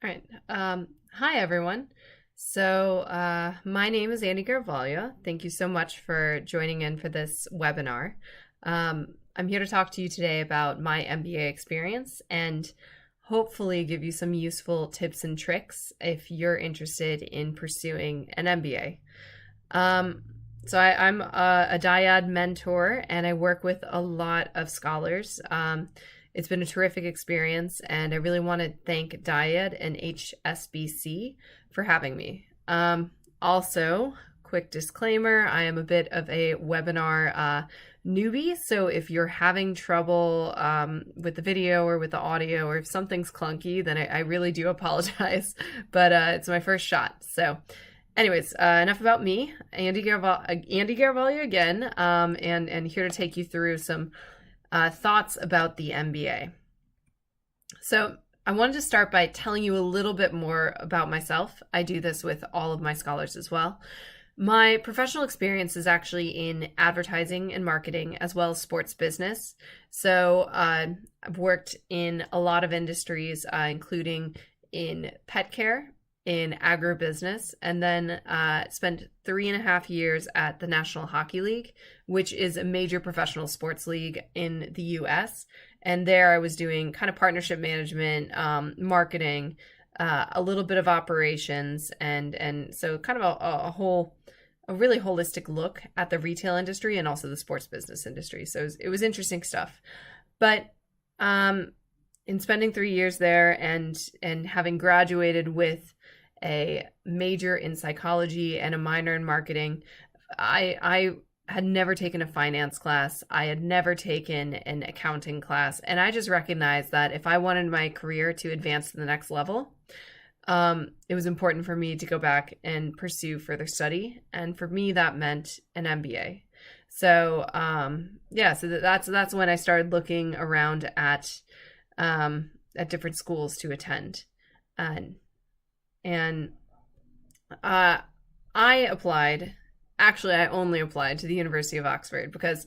All right. Hi, everyone. My name is Andy Garvalia. Thank you so much for joining in for this webinar. I'm here to talk to you today about my MBA experience and hopefully give you some useful tips and tricks if you're interested in pursuing an MBA. I'm a dyad mentor and I work with a lot of scholars. It's been a terrific experience, and I really want to thank Dyad and HSBC for having me. Also, quick disclaimer, I am a bit of a webinar newbie, so if you're having trouble with the video or with the audio, or if something's clunky, then I really do apologize, but it's my first shot. So anyways, enough about me. Andy Garvalia again, and here to take you through some thoughts about the MBA. So I wanted to start by telling you a little bit more about myself. I do this with all of my scholars as well. My professional experience is actually in advertising and marketing, as well as sports business. So I've worked in a lot of industries, including in pet care, in agribusiness, and then spent 3.5 years at the National Hockey League, which is a major professional sports league in the US. And there I was doing kind of partnership management, marketing, a little bit of operations, and so kind of a really holistic look at the retail industry and also the sports business industry. So it was interesting stuff. But in spending 3 years there and having graduated with a major in psychology and a minor in marketing, I had never taken a finance class. I had never taken an accounting class. And I just recognized that if I wanted my career to advance to the next level, it was important for me to go back and pursue further study. And for me, that meant an MBA. So that's when I started looking around at different schools to attend. I applied. Actually, I only applied to the University of Oxford because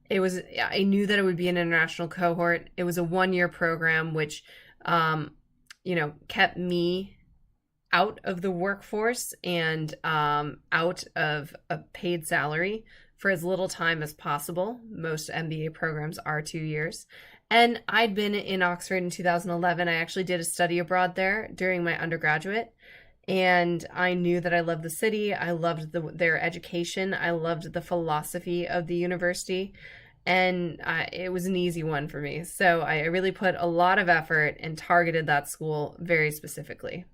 I knew that it would be an international cohort. It was a 1-year program, which, kept me out of the workforce and out of a paid salary for as little time as possible. Most MBA programs are 2 years. And I'd been in Oxford in 2011. I actually did a study abroad there during my undergraduate. And I knew that I loved the city. I loved their education. I loved the philosophy of the university. And it was an easy one for me. So I really put a lot of effort and targeted that school very specifically.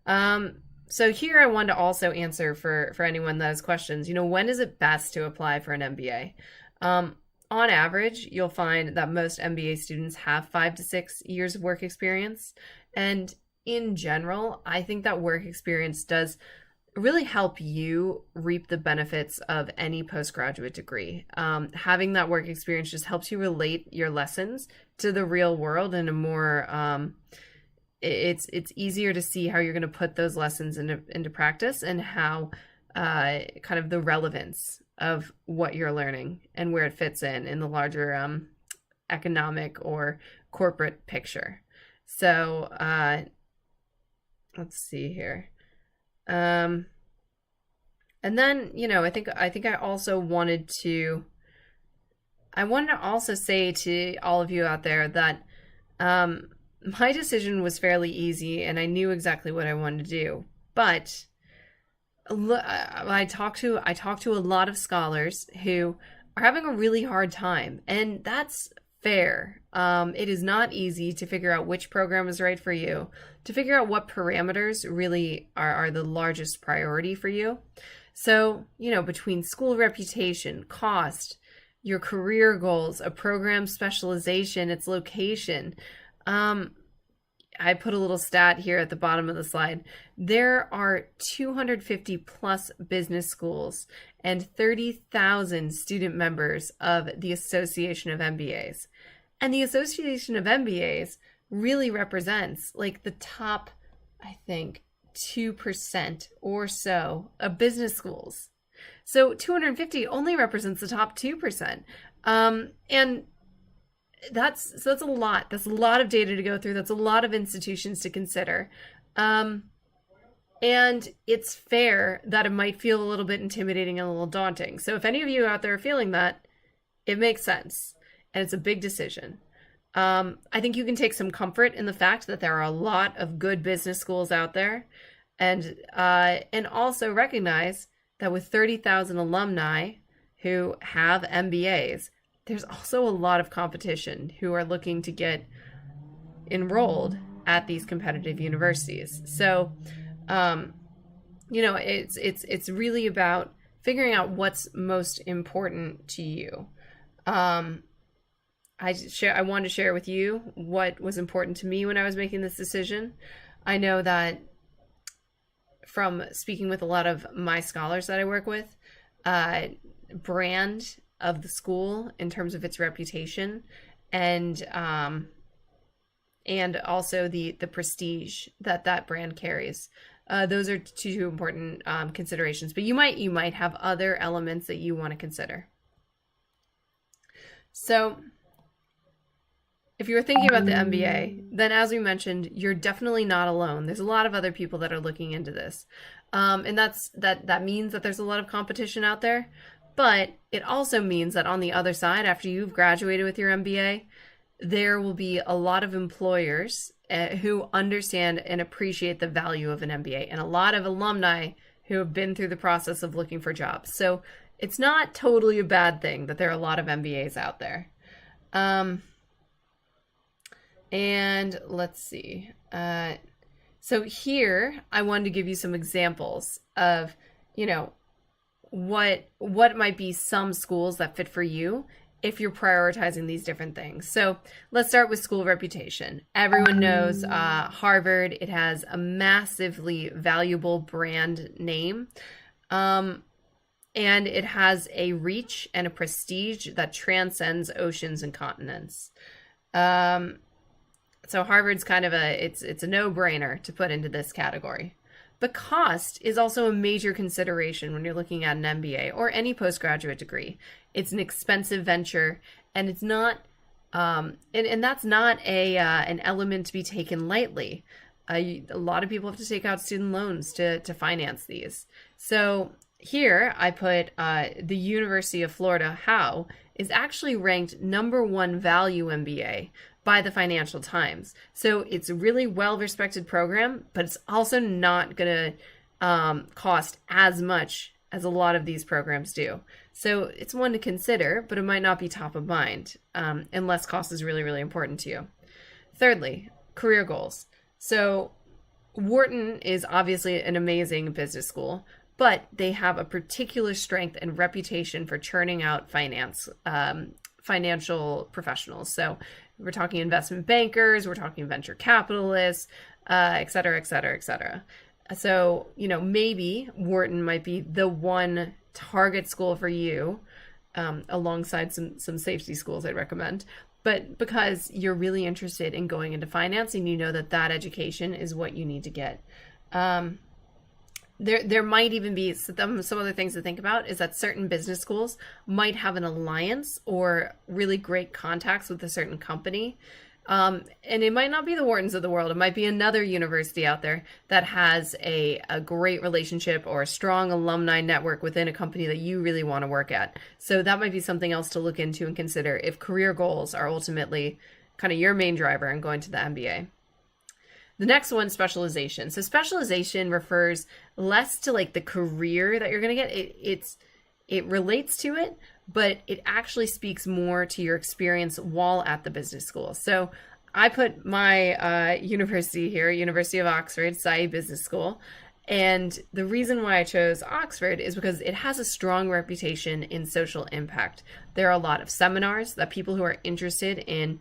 So here I wanted to also answer for anyone that has questions. When is it best to apply for an MBA? On average, you'll find that most MBA students have 5 to 6 years of work experience. And in general, I think that work experience does really help you reap the benefits of any postgraduate degree. Having that work experience just helps you relate your lessons to the real world in a more, it's easier to see how you're going to put those lessons into practice and how kind of the relevance of what you're learning and where it fits in the larger economic or corporate picture. So let's see here. And then, I think I also wanted to also say to all of you out there that my decision was fairly easy and I knew exactly what I wanted to do. But I talked to a lot of scholars who are having a really hard time, and that's fair. It is not easy to figure out which program is right for you, to figure out what parameters really are the largest priority for you. So, between school reputation, cost, your career goals, a program specialization, its location. I put a little stat here at the bottom of the slide. There are 250 plus business schools and 30,000 student members of the Association of MBAs. And the Association of MBAs really represents like the top, I think, 2% or so of business schools. So 250 only represents the top 2%. And That's a lot. That's a lot of data to go through. That's a lot of institutions to consider. Um, and it's fair that it might feel a little bit intimidating and a little daunting. So if any of you out there are feeling that, it makes sense. And it's a big decision. I think you can take some comfort in the fact that there are a lot of good business schools out there, and also recognize that with 30,000 alumni who have MBAs, there's also a lot of competition who are looking to get enrolled at these competitive universities. So, it's really about figuring out what's most important to you. I wanted to share with you what was important to me when I was making this decision. I know that from speaking with a lot of my scholars that I work with, brand of the school in terms of its reputation, and also the prestige that brand carries. Those are two important considerations. But you might have other elements that you want to consider. So, if you were thinking about the MBA, then as we mentioned, you're definitely not alone. There's a lot of other people that are looking into this. And that means that there's a lot of competition out there. But it also means that on the other side, after you've graduated with your MBA, there will be a lot of employers who understand and appreciate the value of an MBA, and a lot of alumni who have been through the process of looking for jobs. So it's not totally a bad thing that there are a lot of MBAs out there. And let's see. So here, I wanted to give you some examples of, what might be some schools that fit for you if you're prioritizing these different things. So let's start with school reputation. Everyone knows Harvard. It has a massively valuable brand name. And it has a reach and a prestige that transcends oceans and continents. So Harvard's kind of it's a no-brainer to put into this category. But cost is also a major consideration when you're looking at an MBA or any postgraduate degree. It's an expensive venture, and it's not, and that's not an element to be taken lightly. A lot of people have to take out student loans to finance these. So here I put the University of Florida, Howe, is actually ranked #1 value MBA by the Financial Times. So it's a really well-respected program, but it's also not going to cost as much as a lot of these programs do. So it's one to consider, but it might not be top of mind unless cost is really, really important to you. Thirdly, career goals. So Wharton is obviously an amazing business school, but they have a particular strength and reputation for churning out financial professionals. So we're talking investment bankers, we're talking venture capitalists, et cetera, et cetera, et cetera. So, maybe Wharton might be the one target school for you, alongside some safety schools I'd recommend. But because you're really interested in going into finance and you know that education is what you need to get. There might even be some other things to think about is that certain business schools might have an alliance or really great contacts with a certain company. And it might not be the Whartons of the world. It might be another university out there that has a great relationship or a strong alumni network within a company that you really want to work at. So that might be something else to look into and consider if career goals are ultimately kind of your main driver in going to the MBA. The next one, specialization. So specialization refers less to like the career that you're going to get. It relates to it, but it actually speaks more to your experience while at the business school. So I put my university here, University of Oxford, Saïd Business School. And the reason why I chose Oxford is because it has a strong reputation in social impact. There are a lot of seminars that people who are interested in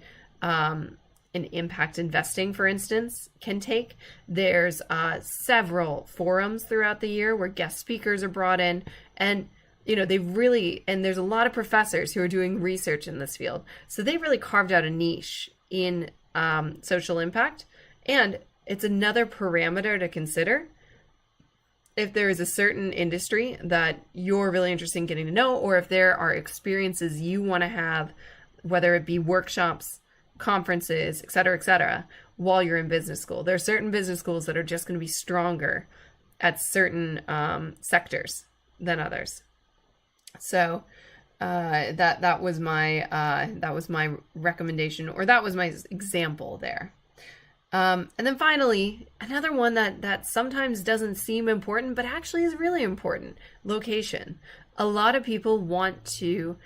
impact investing, for instance, can take. There's several forums throughout the year where guest speakers are brought in, and there's a lot of professors who are doing research in this field. So they really carved out a niche in social impact, and it's another parameter to consider if there is a certain industry that you're really interested in getting to know, or if there are experiences you want to have whether it be workshops, conferences, et cetera, while you're in business school. There are certain business schools that are just going to be stronger at certain sectors than others. So that was my recommendation, or that was my example there. And then finally, another one that sometimes doesn't seem important, but actually is really important: location. A lot of people want to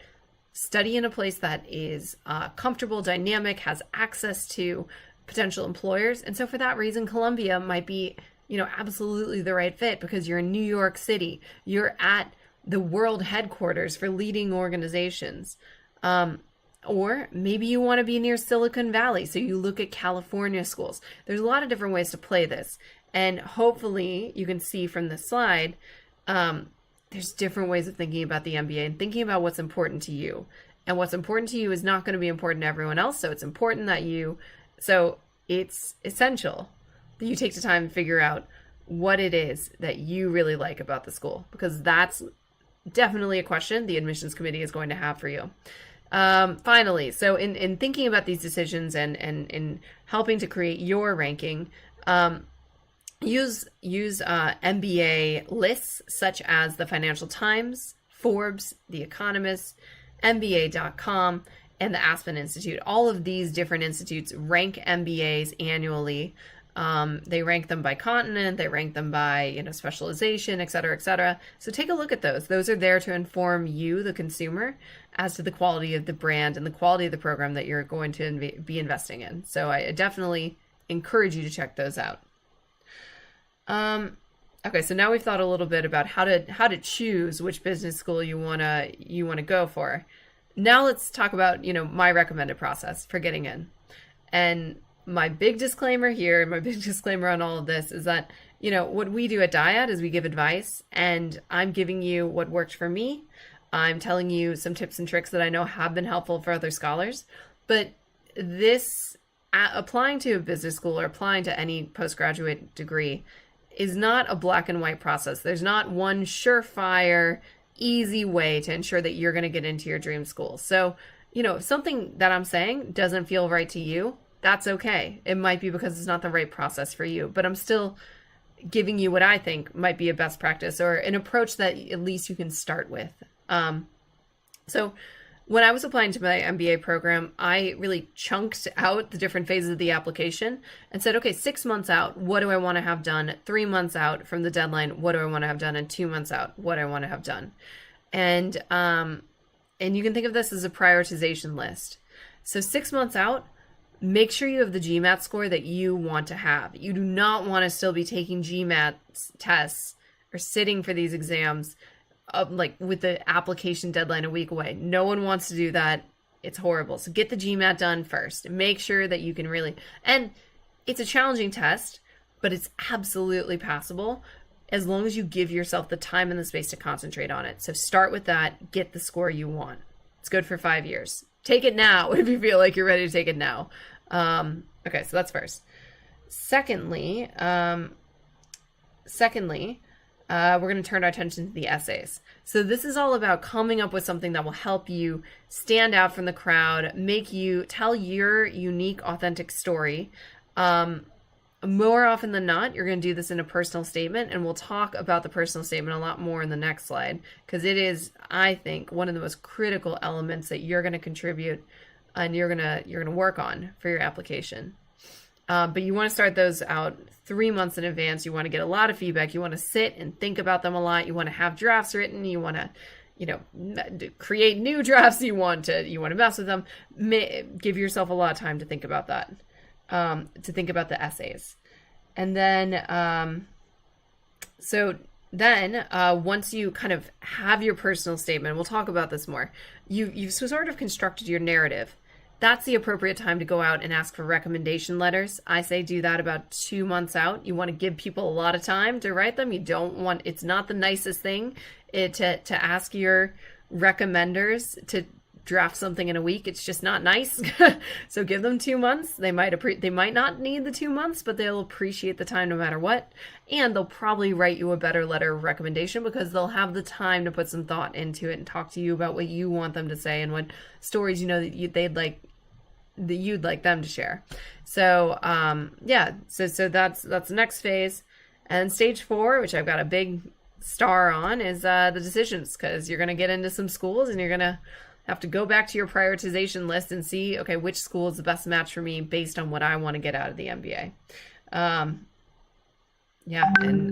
study in a place that is comfortable, dynamic, has access to potential employers. And so for that reason, Columbia might be, absolutely the right fit, because you're in New York City. You're at the world headquarters for leading organizations. Or maybe you want to be near Silicon Valley, so you look at California schools. There's a lot of different ways to play this. And hopefully you can see from this slide, there's different ways of thinking about the MBA and thinking about what's important to you. And what's important to you is not going to be important to everyone else. So it's essential that you take the time to figure out what it is that you really like about the school, because that's definitely a question the admissions committee is going to have for you. Finally, so in thinking about these decisions and in helping to create your ranking, use MBA lists such as the Financial Times, Forbes, The Economist, MBA.com, and the Aspen Institute. All of these different institutes rank MBAs annually. They rank them by continent, they rank them by, specialization, et cetera, et cetera. So take a look at those. Those are there to inform you, the consumer, as to the quality of the brand and the quality of the program that you're going to be investing in. So I definitely encourage you to check those out. Okay, so now we've thought a little bit about how to choose which business school you wanna go for. Now let's talk about, my recommended process for getting in. And my big disclaimer here, my big disclaimer on all of this is that, what we do at Dyad is we give advice, and I'm giving you what worked for me. I'm telling you some tips and tricks that I know have been helpful for other scholars. But this, applying to a business school or applying to any postgraduate degree, is not a black and white process. There's not one surefire, easy way to ensure that you're going to get into your dream school. So, if something that I'm saying doesn't feel right to you, that's okay. It might be because it's not the right process for you, but I'm still giving you what I think might be a best practice or an approach that at least you can start with. So when I was applying to my MBA program, I really chunked out the different phases of the application and said, okay, 6 months out, what do I want to have done? 3 months out from the deadline, what do I want to have done? And 2 months out, what I want to have done. And you can think of this as a prioritization list. So 6 months out, make sure you have the GMAT score that you want to have. You do not want to still be taking GMAT tests or sitting for these exams with the application deadline a week away. No one wants to do that. It's horrible. So get the GMAT done first. Make sure that you can really, and it's a challenging test, but it's absolutely passable as long as you give yourself the time and the space to concentrate on it. So start with that, get the score you want. It's good for 5 years. Take it now if you feel like you're ready to take it now. Okay, so that's first. Secondly, we're going to turn our attention to the essays. So this is all about coming up with something that will help you stand out from the crowd, make you tell your unique, authentic story. More often than not, you're going to do this in a personal statement, and we'll talk about the personal statement a lot more in the next slide, because it is, I think, one of the most critical elements that you're going to contribute and you're going to work on for your application. But you want to start those out 3 months in advance. You want to get a lot of feedback. You want to sit and think about them a lot. You want to have drafts written. You want to, create new drafts. You want to mess with them. Give yourself a lot of time to think about that, to think about the essays. And then, once you kind of have your personal statement, we'll talk about this more, you've sort of constructed your narrative. That's the appropriate time to go out and ask for recommendation letters. I say do that about 2 months out. You want to give people a lot of time to write them. It's not the nicest thing to ask your recommenders to draft something in a week. It's just not nice. So give them 2 months. They might not need the 2 months, but they'll appreciate the time no matter what. And they'll probably write you a better letter of recommendation because they'll have the time to put some thought into it and talk to you about what you want them to say and what stories that you'd like them to share. So so that's the next phase. And stage 4, which I've got a big star on, is the decisions, because you're going to get into some schools and you're going to have to go back to your prioritization list and see, okay, which school is the best match for me based on what I want to get out of the MBA. And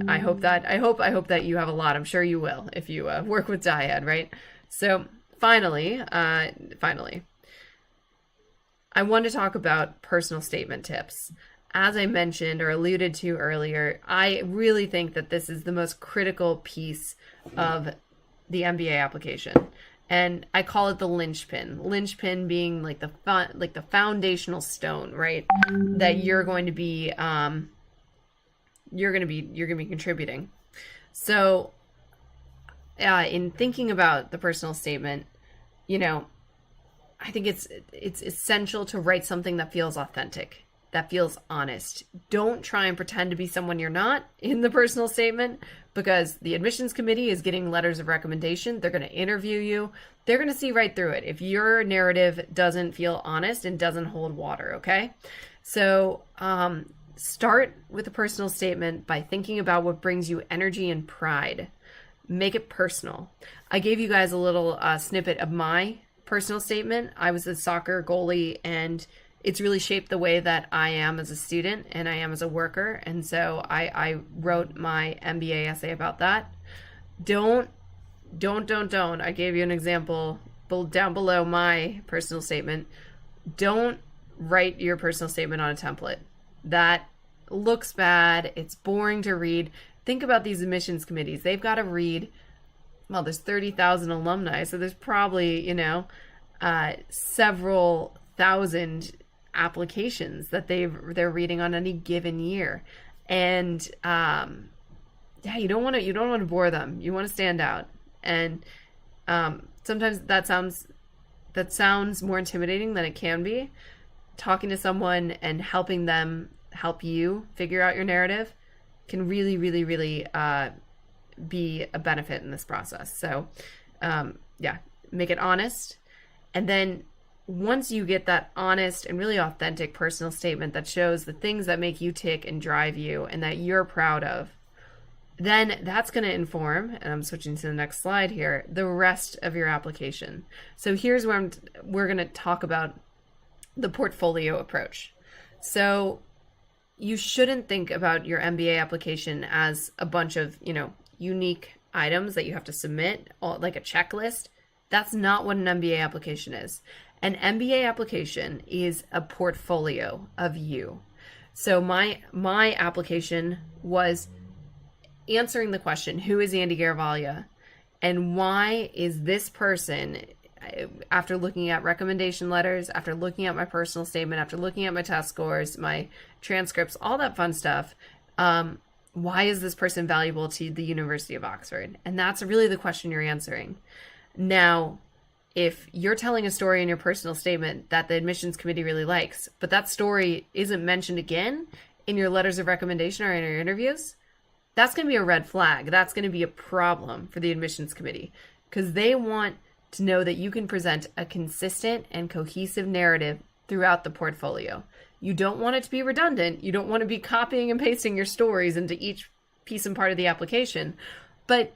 I hope that you have a lot. I'm sure you will if you work with Dyad, right? So finally, I want to talk about personal statement tips. As I mentioned or alluded to earlier, I really think that this is the most critical piece of the MBA application. And I call it the linchpin. Linchpin being like the foundational stone, right? That you're going to be contributing. So in thinking about the personal statement, I think it's essential to write something that feels authentic, that feels honest. Don't try and pretend to be someone you're not in the personal statement, because the admissions committee is getting letters of recommendation. They're going to interview you. They're going to see right through it if your narrative doesn't feel honest and doesn't hold water, okay? So start with a personal statement by thinking about what brings you energy and pride. Make it personal. I gave you guys a little snippet of my personal statement. I was a soccer goalie, and it's really shaped the way that I am as a student and I am as a worker. And so I wrote my MBA essay about that. Don't. I gave you an example down below my personal statement. Don't write your personal statement on a template. That looks bad. It's boring to read. Think about these admissions committees. They've got to read, well, there's 30,000 alumni, so there's probably, several thousand applications that they're reading on any given year. And you don't want to bore them. You want to stand out. And sometimes that sounds more intimidating than it can be. Talking to someone and helping them help you figure out your narrative can really, really, really be a benefit in this process. So make it honest. And then once you get that honest and really authentic personal statement that shows the things that make you tick and drive you and that you're proud of, then that's going to inform, and I'm switching to the next slide here, the rest of your application. So here's where we're going to talk about the portfolio approach. So you shouldn't think about your MBA application as a bunch of, unique items that you have to submit, like a checklist. That's not what an MBA application is. An MBA application is a portfolio of you. So my application was answering the question, who is Andy Garavaglia, and why is this person, after looking at recommendation letters, after looking at my personal statement, after looking at my test scores, my transcripts, all that fun stuff, why is this person valuable to the University of Oxford? And that's really the question you're answering. Now, if you're telling a story in your personal statement that the admissions committee really likes, but that story isn't mentioned again in your letters of recommendation or in your interviews, that's going to be a red flag. That's going to be a problem for the admissions committee, because they want to know that you can present a consistent and cohesive narrative throughout the portfolio. You don't want it to be redundant. You don't want to be copying and pasting your stories into each piece and part of the application. But,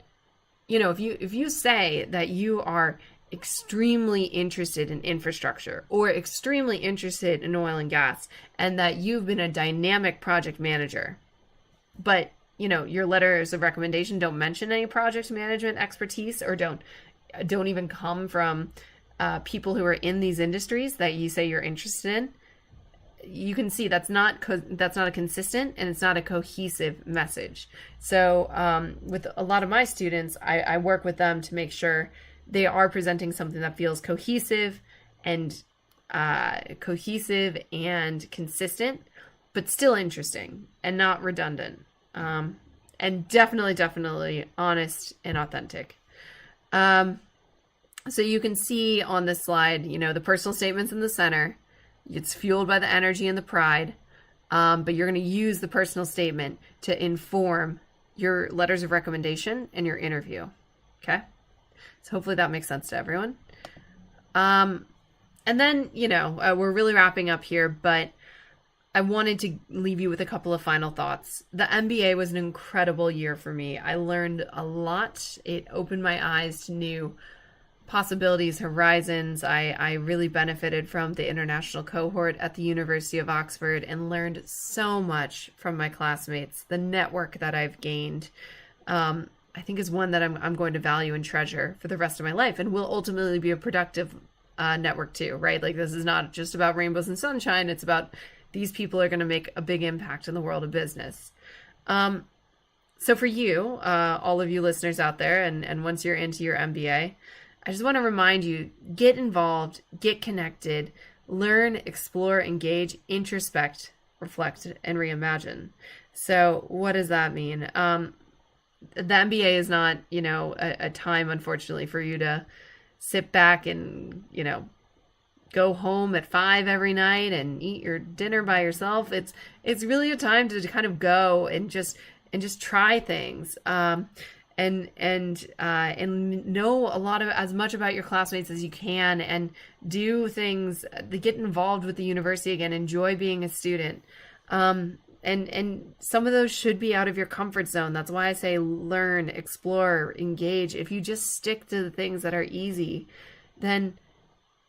if you say that you are extremely interested in infrastructure or extremely interested in oil and gas, and that you've been a dynamic project manager, but your letters of recommendation don't mention any project management expertise, or don't even come from people who are in these industries that you say you're interested in, you can see that's not a consistent and it's not a cohesive message. So with a lot of my students, I work with them to make sure they are presenting something that feels cohesive and consistent, but still interesting and not redundant. And definitely honest and authentic. So you can see on this slide, the personal statement's in the center. It's fueled by the energy and the pride. But you're going to use the personal statement to inform your letters of recommendation and your interview. Okay? So hopefully that makes sense to everyone. And then, we're really wrapping up here, but I wanted to leave you with a couple of final thoughts. The MBA was an incredible year for me. I learned a lot. It opened my eyes to new possibilities, horizons. I really benefited from the international cohort at the University of Oxford and learned so much from my classmates. The network that I've gained, I think is one that I'm going to value and treasure for the rest of my life, and will ultimately be a productive network too, right? Like, this is not just about rainbows and sunshine. It's about these people are going to make a big impact in the world of business. So for you, all of you listeners out there, and once you're into your MBA, I just want to remind you, get involved, get connected, learn, explore, engage, introspect, reflect, and reimagine. So what does that mean? The MBA is not, a time, unfortunately, for you to sit back and, go home at 5 every night and eat your dinner by yourself. It's really a time to kind of go and just try things. And know as much about your classmates as you can, and do things that get involved with the university again. Enjoy being a student. And some of those should be out of your comfort zone. That's why I say learn, explore, engage. If you just stick to the things that are easy, then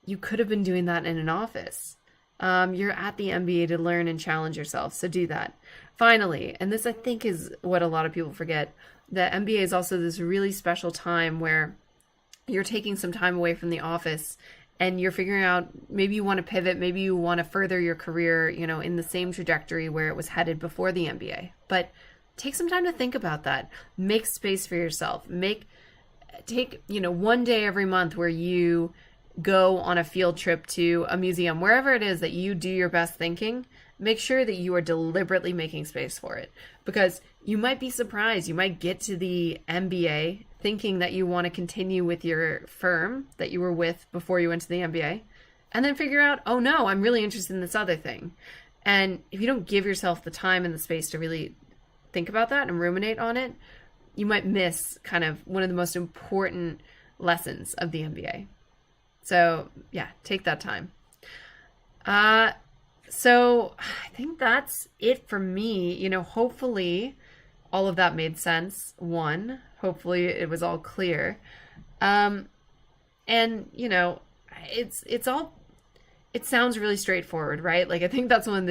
you could have been doing that in an office. You're at the MBA to learn and challenge yourself. So do that. Finally, and this I think is what a lot of people forget, the MBA is also this really special time where you're taking some time away from the office and you're figuring out, maybe you want to pivot, maybe you want to further your career, in the same trajectory where it was headed before the MBA. But take some time to think about that. Make space for yourself. Take one day every month where you go on a field trip to a museum, wherever it is that you do your best thinking. Make sure that you are deliberately making space for it, because you might be surprised. You might get to the MBA thinking that you want to continue with your firm that you were with before you went to the MBA, and then figure out, oh no, I'm really interested in this other thing. And if you don't give yourself the time and the space to really think about that and ruminate on it, you might miss kind of one of the most important lessons of the MBA. So yeah, take that time. So I think that's it for me. Hopefully all of that made sense. Hopefully it was all clear. And it sounds really straightforward, right? Like, I think that's one of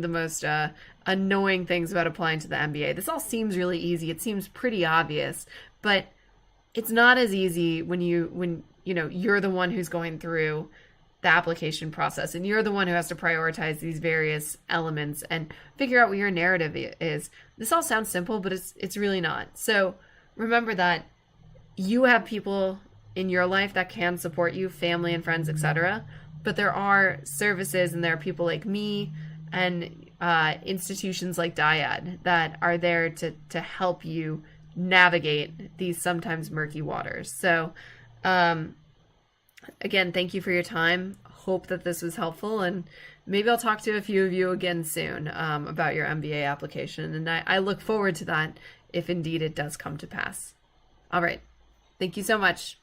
the most annoying things about applying to the MBA. This all seems really easy. It seems pretty obvious, but it's not as easy when you're the one who's going through the application process, and you're the one who has to prioritize these various elements and figure out what your narrative is. This all sounds simple, but it's really not. So remember that you have people in your life that can support you, family and friends, etc. But there are services, and there are people like me and institutions like Dyad that are there to help you navigate these sometimes murky waters. So again, thank you for your time. Hope that this was helpful, and maybe I'll talk to a few of you again soon about your MBA application, and I look forward to that if indeed it does come to pass. All right. Thank you so much.